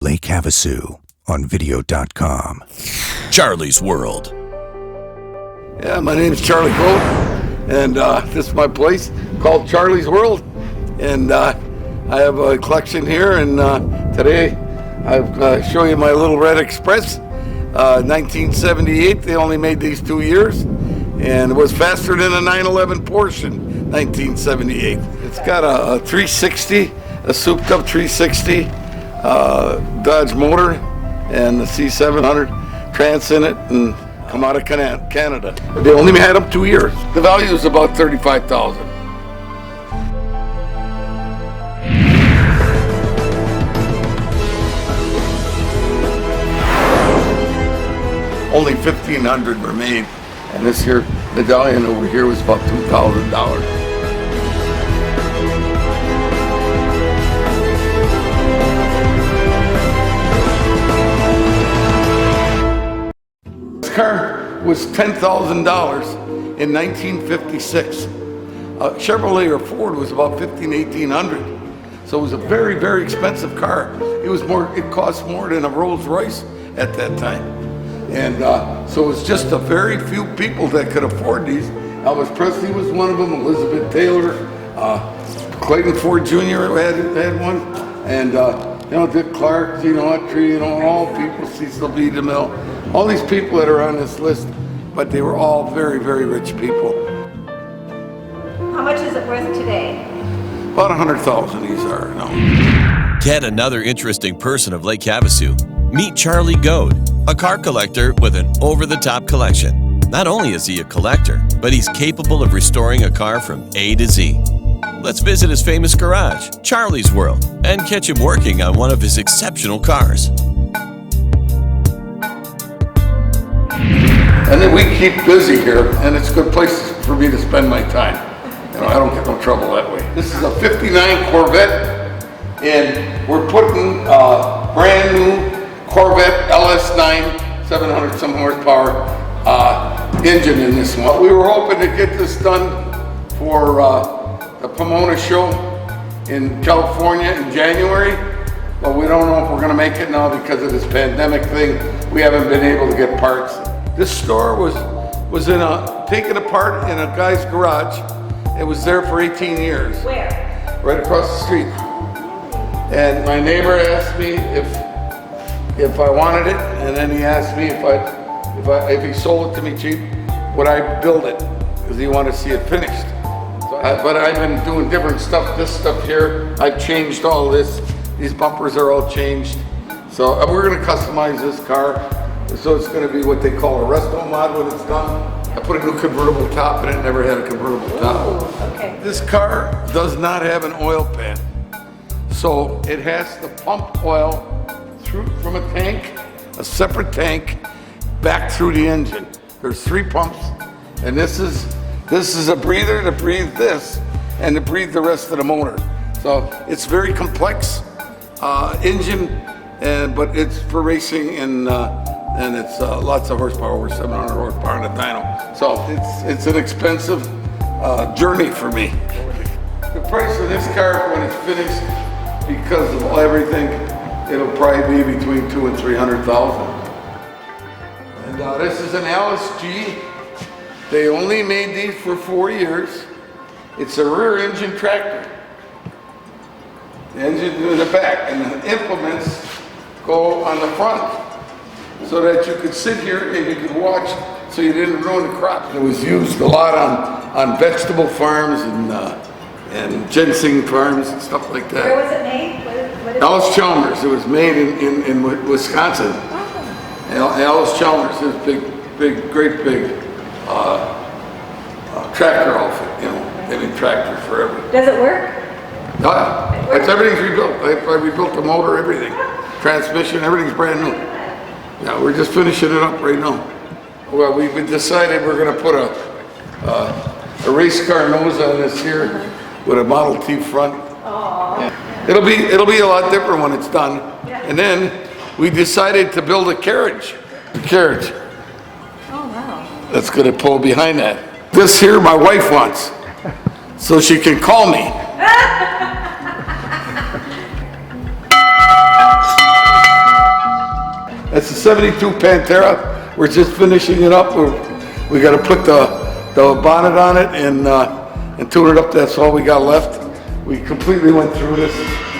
Lake Havasu on video.com. Charlie's World. Yeah, my name is Charlie Goad, and this is my place called Charlie's World. And I have a collection here, and today I'll show you my little red Express. 1978, they only made these 2 years, and it was faster than a 911 Porsche in 1978. It's got a 360, a souped up 360 Dodge motor, and the C700 trans in it, and come out of Canada. They only had them 2 years. The value is about $35,000. Only 1,500 were made, and this here medallion over here was about $2,000. This car was $10,000 in 1956. Chevrolet or Ford was about $1,800. So it was a very, very expensive car. It cost more than a Rolls Royce at that time. And so it was just a very few people that could afford these. Elvis Presley was one of them, Elizabeth Taylor, Clayton Ford Jr. had one, and Dick Clark, Autry, all people, Cecil B. DeMille, all these people that are on this list, but they were all very, very rich people. How much is it worth today? About 100,000 these are now. Get another interesting person of Lake Havasu. Meet Charlie Goad, a car collector with an over-the-top collection. Not only is he a collector, but he's capable of restoring a car from A to Z. Let's visit his famous garage, Charlie's World, and catch him working on one of his exceptional cars. And then we keep busy here, and it's a good place for me to spend my time. I don't get no trouble that way. This is a '59 Corvette, and we're putting a brand new Corvette LS9, 700 some horsepower engine in this one. We were hoping to get this done for the Pomona show in California in January, but we don't know if we're going to make it now because of this pandemic thing. We haven't been able to get parts. This store was taken apart in a guy's garage. It was there for 18 years. Where? Right across the street. And my neighbor asked me if I wanted it, and then he asked me if he sold it to me cheap, would I build it? Because he wanted to see it finished. But I've been doing different stuff. This stuff here, I've changed all this. These bumpers are all changed. So we're going to customize this car. So it's going to be what they call a resto mod when it's done. I put a new convertible top in it, never had a convertible top. Ooh, okay. This car does not have an oil pan. So it has to pump oil through from a tank, a separate tank, back through the engine. There's 3 pumps, and this is a breather to breathe this and to breathe the rest of the motor. So it's very complex engine, but it's for racing, and it's lots of horsepower, over 700 horsepower in a dyno. So it's an expensive journey for me. The price of this car when it's finished, because of everything, it'll probably be between $200,000 and $300,000. And this is an Alice G. They only made these for 4 years. It's a rear engine tractor. The engine in the back, and the implements go on the front, so that you could sit here and you could watch, so you didn't ruin the crops. It was used a lot on vegetable farms and ginseng farms and stuff like that. Where was it made? What Alice Chalmers. It was made in Wisconsin. Oh. Alice Chalmers is great big tractor outfit. They make tractors forever. Does it work? Everything's rebuilt. I rebuilt the motor, everything, transmission, everything's brand new. Yeah, we're just finishing it up right now. Well, we decided we're going to put a race car nose on this here with a Model T front. Aww. It'll be a lot different when it's done. Yeah. And then we decided to build a carriage. The carriage. Oh wow. That's going to pull behind that. This here my wife wants, so she can call me. 72 Pantera. We're just finishing it up. We got to put the bonnet on it and tune it up. That's all we got left. We completely went through this,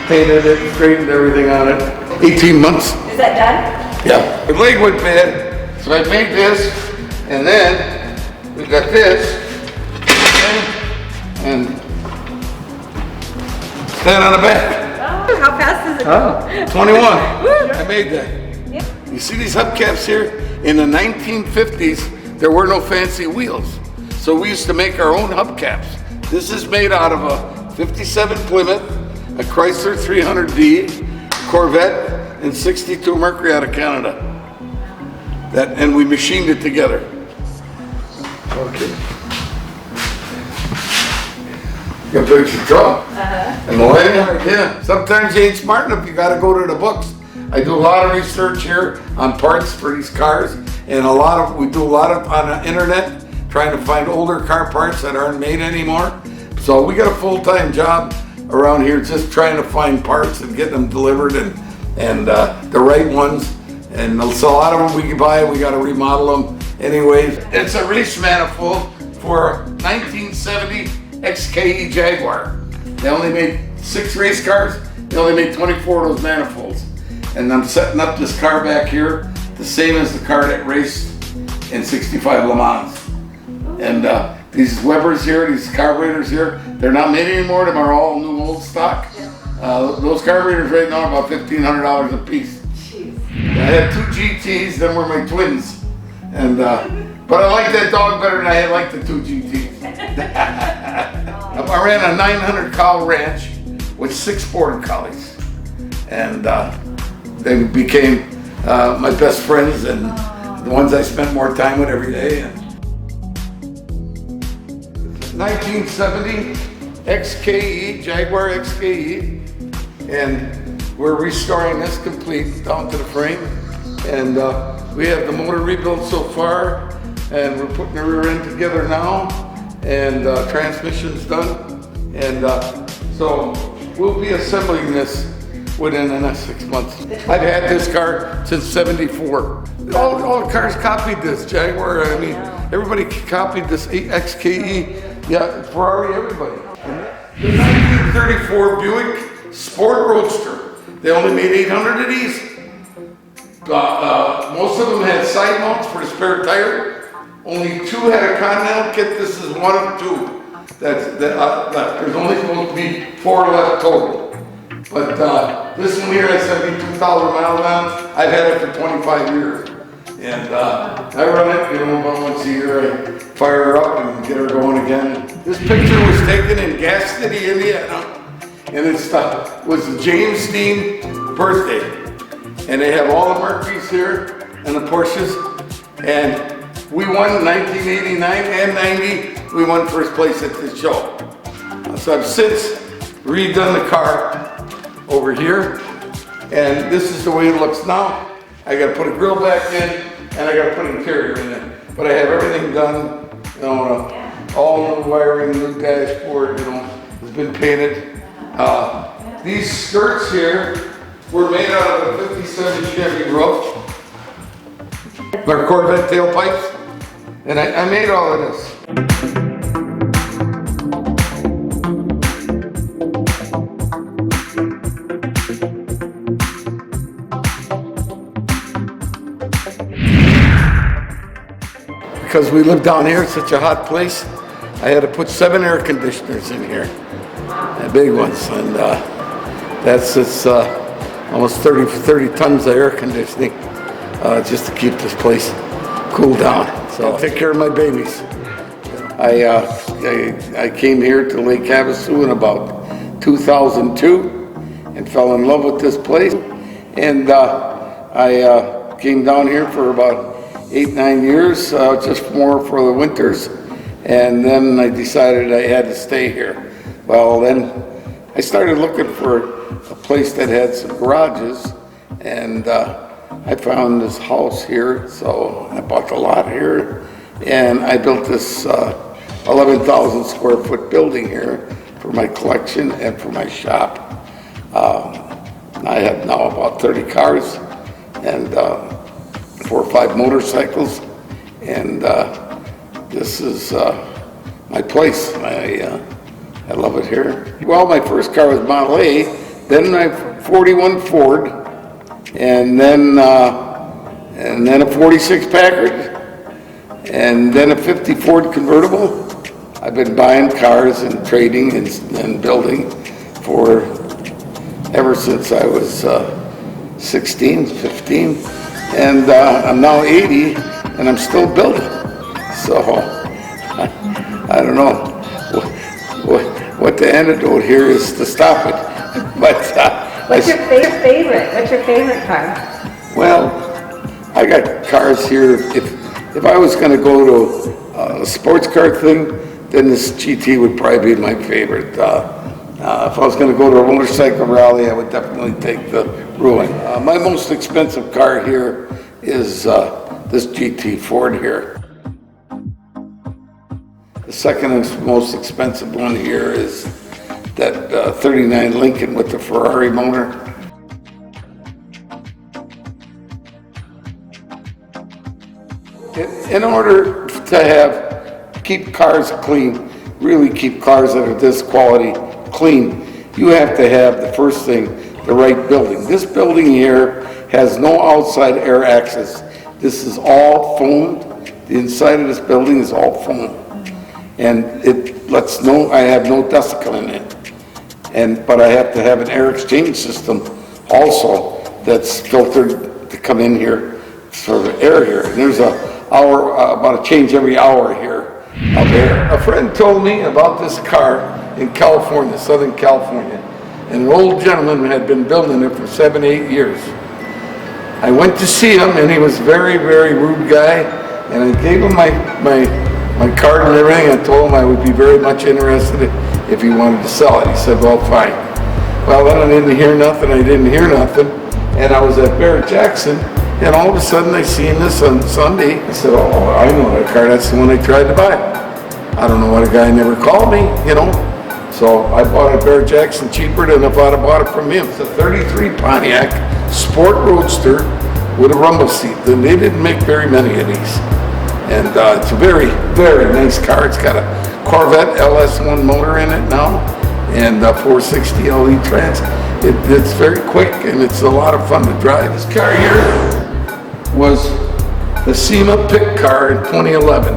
painted it, straightened everything on it. 18 months. Is that done? Yeah. The leg went bad, so I made this, and then we got this, and stand on the back. Oh, how fast does it go? 21. I made that. Yep. You see these hubcaps here? In the 1950s, there were no fancy wheels. So we used to make our own hubcaps. This is made out of a 57 Plymouth, a Chrysler 300D, Corvette, and 62 Mercury out of Canada. And we machined it together. Okay. You got pictures draw? And the lighting, yeah. Sometimes you ain't smart enough, you gotta go to the books. I do a lot of research here on parts for these cars, and we do a lot of on the internet, trying to find older car parts that aren't made anymore. So we got a full-time job around here just trying to find parts and get them delivered and the right ones. And so a lot of them we can buy, we got to remodel them anyways. It's a race manifold for 1970 XKE Jaguar. They only made 6 race cars. They only made 24 of those manifolds. And I'm setting up this car back here, the same as the car that raced in 65 Le Mans. And these Webers here, these carburetors here, they're not made anymore. Them are all new old stock. Those carburetors right now are about $1,500 a piece. I had 2 GTs, them were my twins. And but I like that dog better than I like the 2 GTs. I ran a 900 cow ranch with 6 border collies. And they became my best friends and the ones I spent more time with every day. And 1970 XKE, Jaguar XKE, and we're restoring this complete down to the frame. And we have the motor rebuilt so far, and we're putting the rear end together now, and transmission's done. And so we'll be assembling this within the next 6 months. I've had this car since '74. All the cars copied this Jaguar. I mean, everybody copied this XKE. Yeah, Ferrari, everybody. The 1934 Buick Sport Roadster. They only made 800 of these. Most of them had side mounts for the spare tire. Only 2 had a Continental kit. This is 1 of 2. There's only supposed to be 4 left total. But this one here has 72,000 miles on it. I've had it for 25 years. And I run it, about once a year. I fire her up and get her going again. This picture was taken in Gas City, Indiana. And it was James Dean's birthday. And they have all the Mercuries here and the Porsches. And we won 1989 and 90. We won first place at this show. So I've since redone the car over here. And this is the way it looks now. I got to put a grill back in, and I got to put an interior in it. But I have everything done, all new wiring, new dashboard, it's been painted. These skirts here were made out of a 57 Chevy roof. They're Corvette tailpipes, and I made all of this. Because we live down here, it's such a hot place, I had to put 7 air conditioners in here, big ones, and it's almost 30 tons of air conditioning just to keep this place cool down. So I take care of my babies. I came here to Lake Havasu in about 2002 and fell in love with this place, and I came down here for about 8-9 years, just more for the winters, and then I decided I had to stay here. Well, then I started looking for a place that had some garages, and I found this house here, so I bought the lot here, and I built this 11,000 square foot building here for my collection and for my shop. I have now about 30 cars, and 4 or 5 motorcycles, and this is my place. I love it here. Well, my first car was Model A, then my 41 Ford, and then a 46 Packard, and then a 50 Ford convertible. I've been buying cars and trading and building for ever since I was 16, 15, and I'm now 80, and I'm still building. So I don't know what the antidote here is to stop it. But what's your favorite? What's your favorite car? Well, I got cars here. If I was going to go to a sports car thing, then this GT would probably be my favorite. If I was going to go to a motorcycle rally, I would definitely take the Ruin. My most expensive car here is this GT Ford here. The second most expensive one here is that 39 Lincoln with the Ferrari motor. In order to keep cars clean, really keep cars that are this quality clean, you have to have, the first thing, the right building. This building here has no outside air access. This is all foamed. The inside of this building is all foam. And it lets I have no desiccant in it. But I have to have an air exchange system also that's filtered to come in here for the air here. And there's about a change every hour here of air. A friend told me about this car in California, Southern California, and an old gentleman had been building it for 7, 8 years. I went to see him, and he was a very, very rude guy, and I gave him my card and everything. I told him I would be very much interested if he wanted to sell it. He said, well, fine. Well, then I didn't hear nothing, and I was at Barrett-Jackson, and all of a sudden I seen this on Sunday. I said, oh, I know that car, that's the one I tried to buy. I don't know why the guy never called me, So I bought it at Barrett-Jackson cheaper than if I'd have bought it from him. It's a 33 Pontiac Sport Roadster with a rumble seat. And they didn't make very many of these. And it's a very, very nice car. It's got a Corvette LS1 motor in it now, and a 460 LE trans. It's very quick, and it's a lot of fun to drive. This car here was the SEMA pick car in 2011.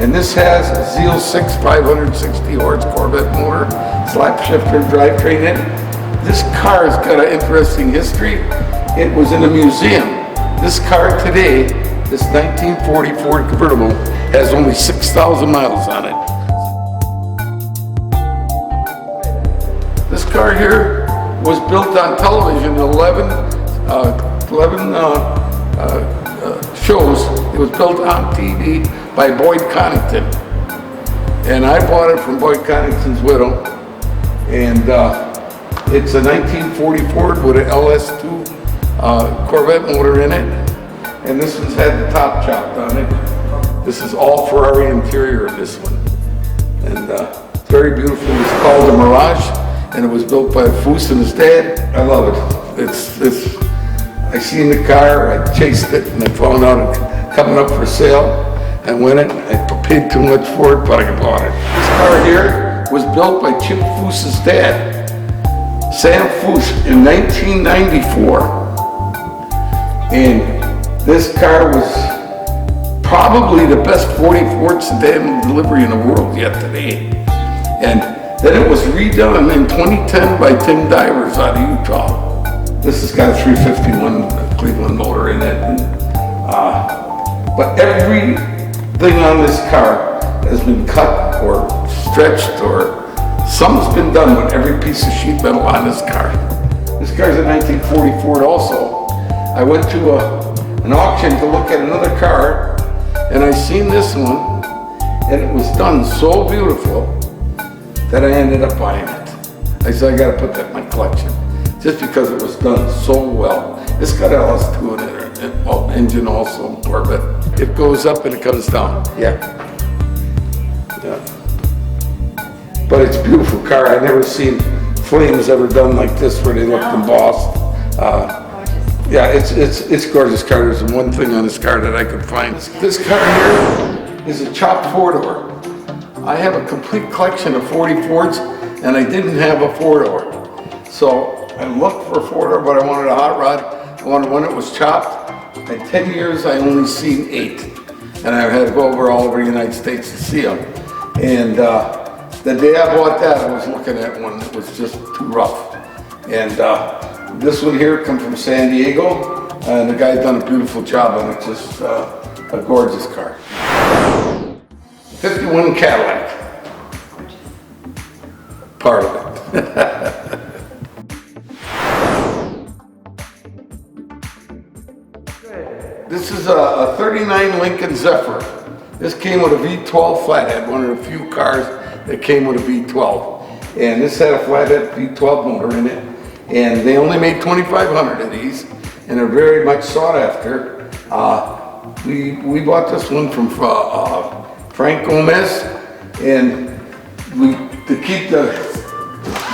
And this has a Zeal 6 560 horse Corvette motor, slap shifter drivetrain in it. This car's got an interesting history. It was in a museum. This car today, this 1940 Ford convertible, has only 6,000 miles on it. This car here was built on television, 11 shows. It was built on TV by Boyd Connington. And I bought it from Boyd Connington's widow. And it's a 1940 Ford with an LS2 Corvette motor in it. And this one's had the top chopped on it. This is all Ferrari interior in this one. And it's very beautiful. It's called the Mirage, and it was built by Havasu and his dad. I love it. I seen the car, I chased it, and I found out it coming up for sale. I went in, I paid too much for it, but I bought it. This car here was built by Chip Foose's dad, Sam Foose, in 1994. And this car was probably the best 40 Ford sedan delivery in the world yet today. And then it was redone in 2010 by Tim Divers out of Utah. This has got a 351 Cleveland motor in it. But everything on this car has been cut or stretched, or something's been done with every piece of sheet metal on this car. This car's a 1940 Ford also. I went to an auction to look at another car, and I seen this one, and it was done so beautiful that I ended up buying it. I said, I gotta put that in my collection, just because it was done so well. It's got LS2 in it, engine also, Corvette. It goes up and it comes down, yeah. But it's a beautiful car. I never seen flames ever done like this where they looked embossed. Yeah, it's gorgeous car. There's one thing on this car that I could find. This car here is a chopped four-door. I have a complete collection of 40 Fords, and I didn't have a four-door. So I looked for a four-door, but I wanted a hot rod. I wanted one that was chopped. In 10 years, I only seen 8. And I had to go all over the United States to see them. And the day I bought that, I was looking at one that was just too rough. And this one here comes from San Diego, and the guy done a beautiful job on it. Just a gorgeous car. 51 Cadillac. Part of it. This is a 39 Lincoln Zephyr. This came with a V12 flathead, one of the few cars that came with a V12. And this had a flathead V12 motor in it. And they only made 2,500 of these, and they're very much sought after. We bought this one from Frank Gomez, and to keep the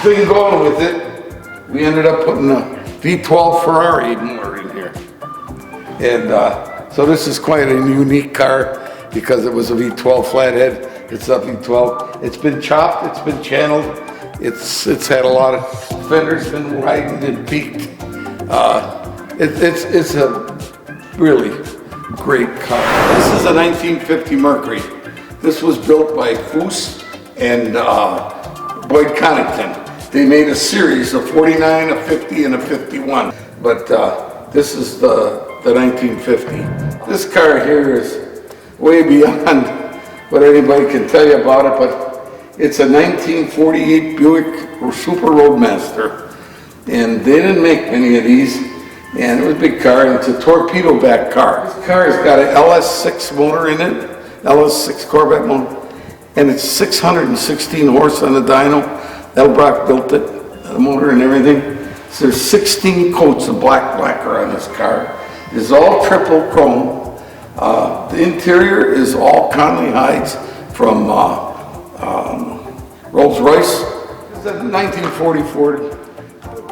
thing going with it, we ended up putting a V12 Ferrari motor in here. And so this is quite a unique car because it was a V12 flathead. It's a V12. It's been chopped, it's been channeled. It's had a lot of fenders, been widened and peaked. It's a really great car. This is a 1950 Mercury. This was built by Foose and Boyd Connington. They made a series of 49, a 50, and a 51. But this is the 1950. This car here is way beyond what anybody can tell you about it, but it's a 1948 Buick Super Roadmaster, and they didn't make many of these, and it was a big car, and it's a torpedo back car. This car has got an LS6 motor in it, LS6 Corvette motor, and it's 616 horse on the dyno. Elbrock built it, the motor and everything. So there's 16 coats of black lacquer on this car. It's all triple chrome. The interior is all Conley hides from Rolls Royce. It's a 1940 Ford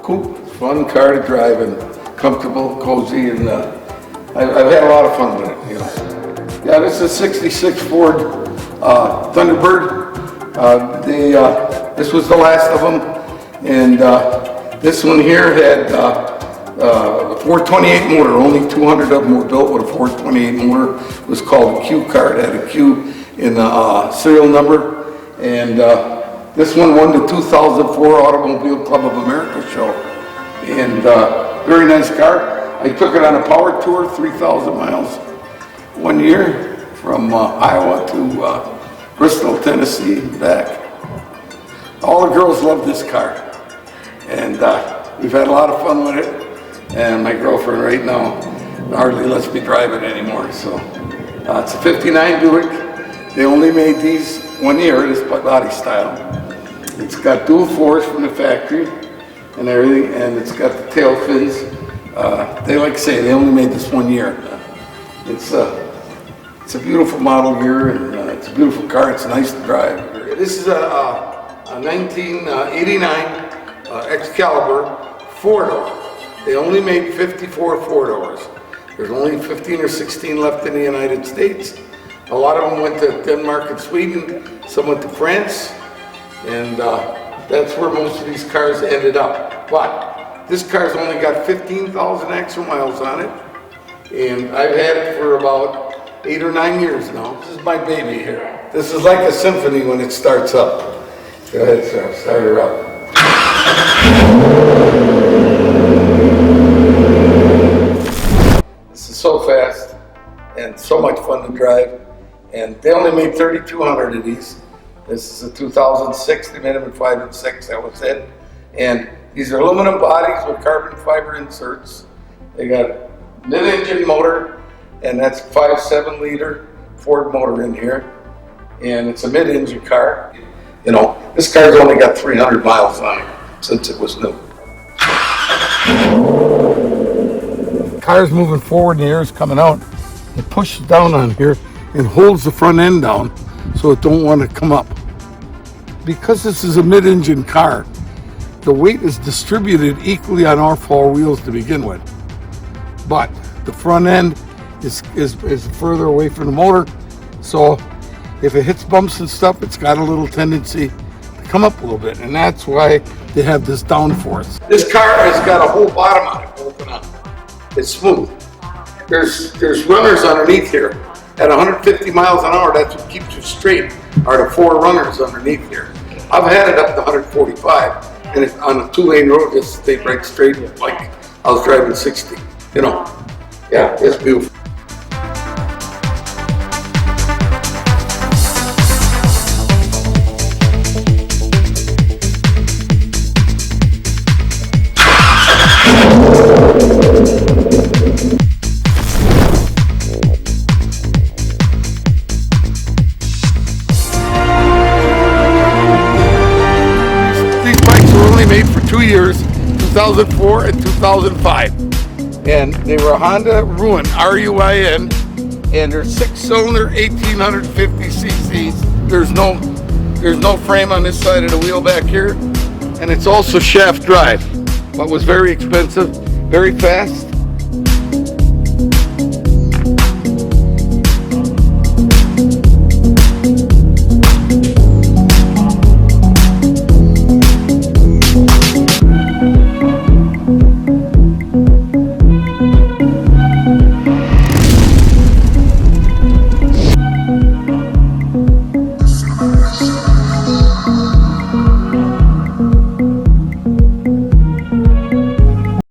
coupe, fun car to drive and comfortable, cozy, and I've had a lot of fun with it. You know. Yeah, this is a '66 Ford Thunderbird. This was the last of them, and this one here had a 428 motor. Only 200 of them were built with a 428 motor. It was called a Q car. It had a Q in the serial number, and this one won the 2004 Automobile Club of America show. And very nice car. I took it on a power tour, 3,000 miles, 1 year from Iowa to Bristol, Tennessee, and back. All the girls love this car, and we've had a lot of fun with it. And my girlfriend right now hardly lets me drive it anymore. So it's a '59 Buick. They only made these 1 year, this body style. It's got dual fours from the factory and everything, and it's got the tail fins. They like to say they only made this 1 year. It's a beautiful model year, and it's a beautiful car. It's nice to drive. This is a 1989 Excalibur four-door. They only made 54 four-doors. There's only 15 or 16 left in the United States. A lot of them went to Denmark and Sweden. Some went to France, and that's where most of these cars ended up. But this car's only got 15,000 axle miles on it, and I've had it for about 8 or 9 years now. This is my baby here. This is like a symphony when it starts up. Go ahead, sir. Start her up. This is so fast and so much fun to drive. And they only made 3,200 of these. This is a 2006. They made them in 5 and 6. That was it. And these are aluminum bodies with carbon fiber inserts. They got a mid-engine motor, and that's 5.7 liter Ford motor in here. And it's a mid-engine car. You know, this car's only got 300 miles on it since it was new. The car's moving forward and the air is coming out. It pushes down on here and holds the front end down so it don't want to come up. Because this is a mid-engine car, the weight is distributed equally on all four wheels to begin with. but the front end is further away from the motor. So if it hits bumps and stuff, it's got a little tendency to come up a little bit, and that's why they have this downforce. This car has got a whole bottom on it, open up. It's smooth. There's runners underneath here. At 150 miles an hour, that's what keeps you straight, are the 4 runners underneath here. I've had it up to 145, and it's on a 2-lane road, just stayed right straight, like I was driving 60, you know. Yeah, it's beautiful. Made for 2 years, 2004 and 2005, and they were a Honda Ruin, R-U-I-N, and they're 6-cylinder 1850 cc's. There's no frame on this side of the wheel back here, and it's also shaft drive. What was very expensive, very fast,